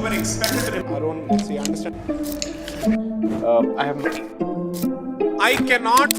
were expected to our own, let's say, understand. I have. I cannot.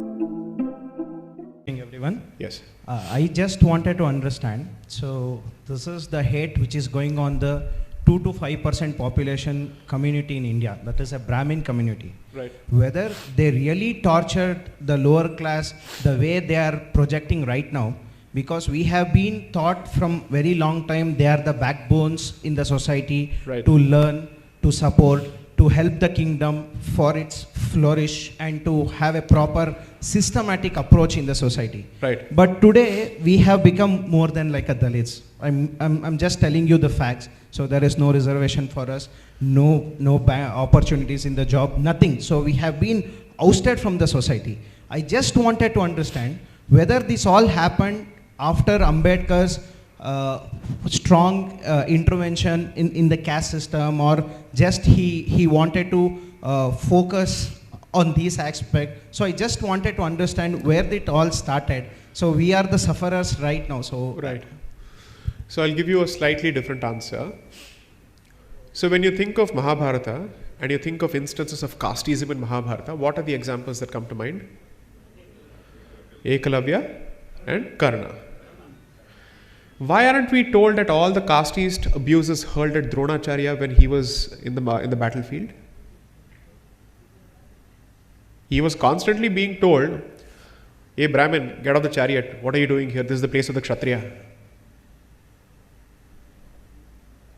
Everyone. Yes. I just wanted to understand. So this is the hate which is going on the 2 to 5% population community in India. That is a Brahmin community. Right. Whether they really tortured the lower class the way they are projecting right now, because we have been taught from very long time they are the backbones in the society, right, to learn, to support, to help the kingdom for its flourish and to have a proper systematic approach in the society. Right. But today we have become more than like a Dalits. I'm just telling you the facts. So there is no reservation for us, no opportunities in the job, nothing. So we have been ousted from the society. I just wanted to understand whether this all happened after Ambedkar's strong intervention in the caste system, or just he wanted to focus on this aspect. So I just wanted to understand where it all started. So we are the sufferers right now. So right. So I'll give you a slightly different answer. So when you think of Mahabharata and you think of instances of casteism in Mahabharata, what are the examples that come to mind? Ekalavya and Karna. Why aren't we told that all the casteist abuses hurled at Dronacharya when he was in the battlefield? He was constantly being told, "Hey Brahmin, get off the chariot. What are you doing here? This is the place of the Kshatriya."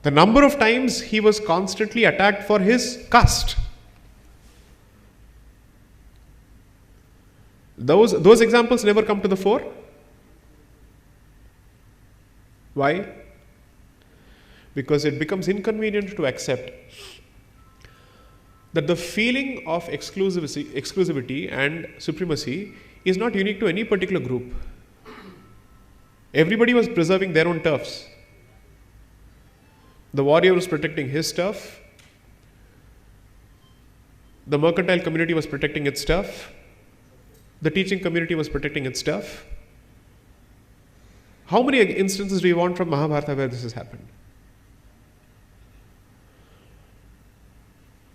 The number of times he was constantly attacked for his caste. Those examples never come to the fore. Why? Because it becomes inconvenient to accept that the feeling of exclusivity and supremacy is not unique to any particular group. Everybody was preserving their own turfs. The warrior was protecting his turf. The mercantile community was protecting its turf. The teaching community was protecting its turf. How many instances do you want from Mahabharata where this has happened?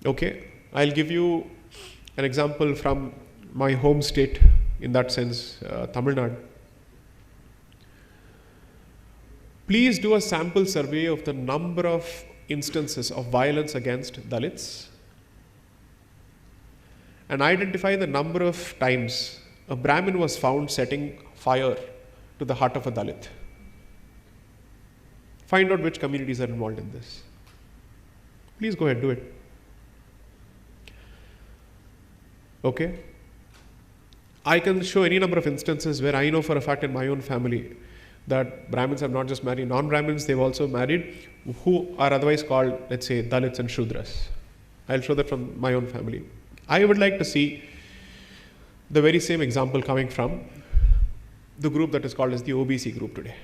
Okay, I'll give you an example from my home state, in that sense, Tamil Nadu. Please do a sample survey of the number of instances of violence against Dalits and identify the number of times a Brahmin was found setting fire to the heart of a Dalit. Find out which communities are involved in this. Please go ahead, do it. Okay? I can show any number of instances where I know for a fact in my own family that Brahmins have not just married non-Brahmins, they've also married who are otherwise called, let's say, Dalits and Shudras. I'll show that from my own family. I would like to see the very same example coming from the group that is called as the OBC group today.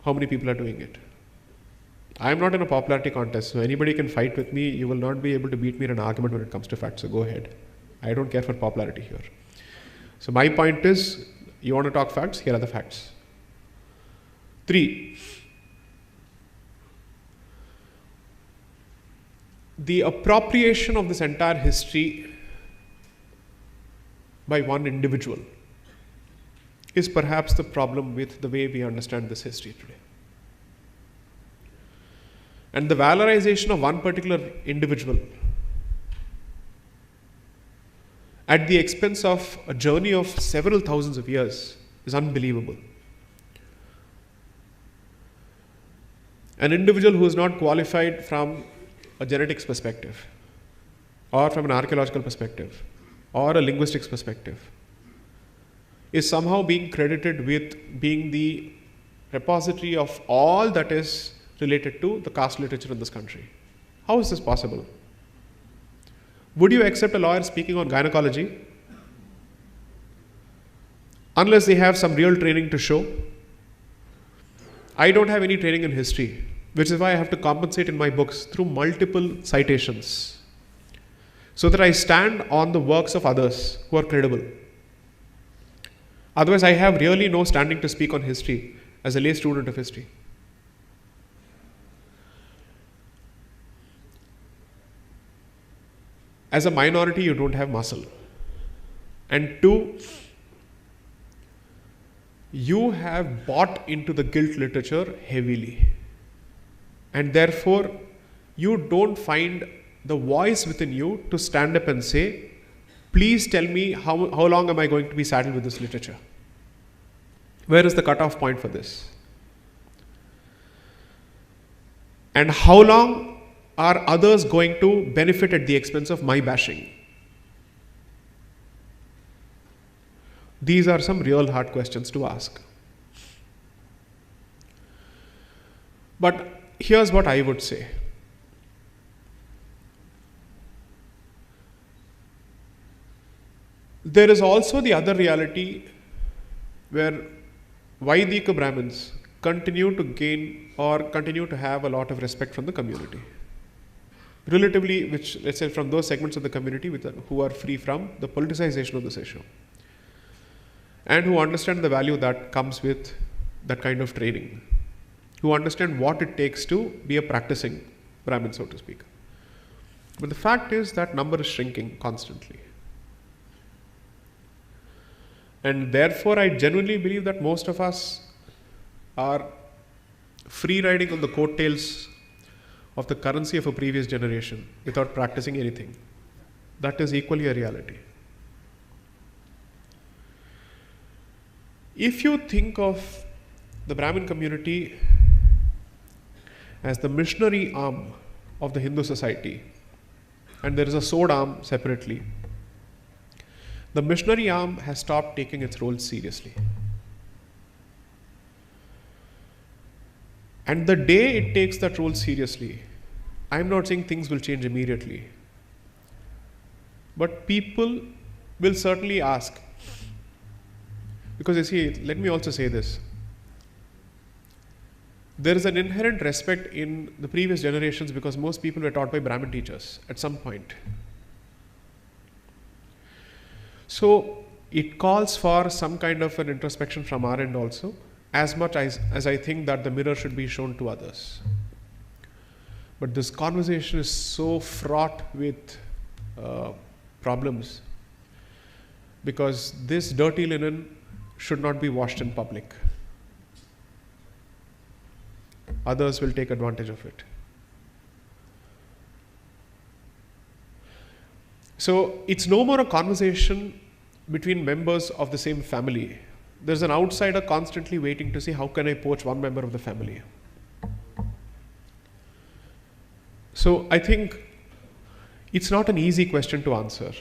How many people are doing it? I am not in a popularity contest, so anybody can fight with me. You will not be able to beat me in an argument when it comes to facts, so go ahead. I don't care for popularity here. So my point is, you want to talk facts? Here are the facts. 3. The appropriation of this entire history by one individual is perhaps the problem with the way we understand this history today. And the valorization of one particular individual at the expense of a journey of several thousands of years is unbelievable. An individual who is not qualified from a genetics perspective, or from an archaeological perspective, or a linguistics perspective, is somehow being credited with being the repository of all that is related to the caste literature in this country. How is this possible? Would you accept a lawyer speaking on gynecology unless they have some real training to show? I don't have any training in history, which is why I have to compensate in my books through multiple citations, so that I stand on the works of others who are credible. Otherwise, I have really no standing to speak on history as a lay student of history. as a minority, you don't have muscle. And two, you have bought into the guilt literature heavily. And therefore, you don't find the voice within you to stand up and say, please tell me how long am I going to be saddled with this literature? Where is the cutoff point for this? And how long are others going to benefit at the expense of my bashing? These are some real hard questions to ask. But here's what I would say. There is also the other reality where Vaidika Brahmins continue to gain or continue to have a lot of respect from the community. Relatively, which, let's say, from those segments of the community who are free from the politicization of this issue and who understand the value that comes with that kind of training, who understand what it takes to be a practicing Brahmin, so to speak. But the fact is that number is shrinking constantly. And therefore, I genuinely believe that most of us are free riding on the coattails of the currency of a previous generation without practicing anything. That is equally a reality. If you think of the Brahmin community as the missionary arm of the Hindu society, and there is a sword arm separately, the missionary arm has stopped taking its role seriously. And the day it takes that role seriously, I'm not saying things will change immediately, but people will certainly ask. Because you see, let me also say this. There is an inherent respect in the previous generations because most people were taught by Brahmin teachers at some point. So it calls for some kind of an introspection from our end also, as much as I think that the mirror should be shown to others. But this conversation is so fraught with problems because this dirty linen should not be washed in public. Others will take advantage of it. So it's no more a conversation between members of the same family. There's an outsider constantly waiting to see how can I poach one member of the family. So I think it's not an easy question to answer.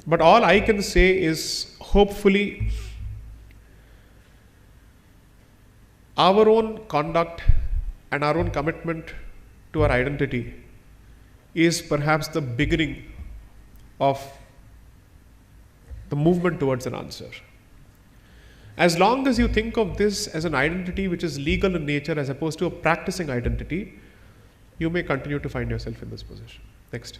But all I can say is hopefully our own conduct and our own commitment to our identity is perhaps the beginning of the movement towards an answer. As long as you think of this as an identity which is legal in nature as opposed to a practicing identity, you may continue to find yourself in this position. Next.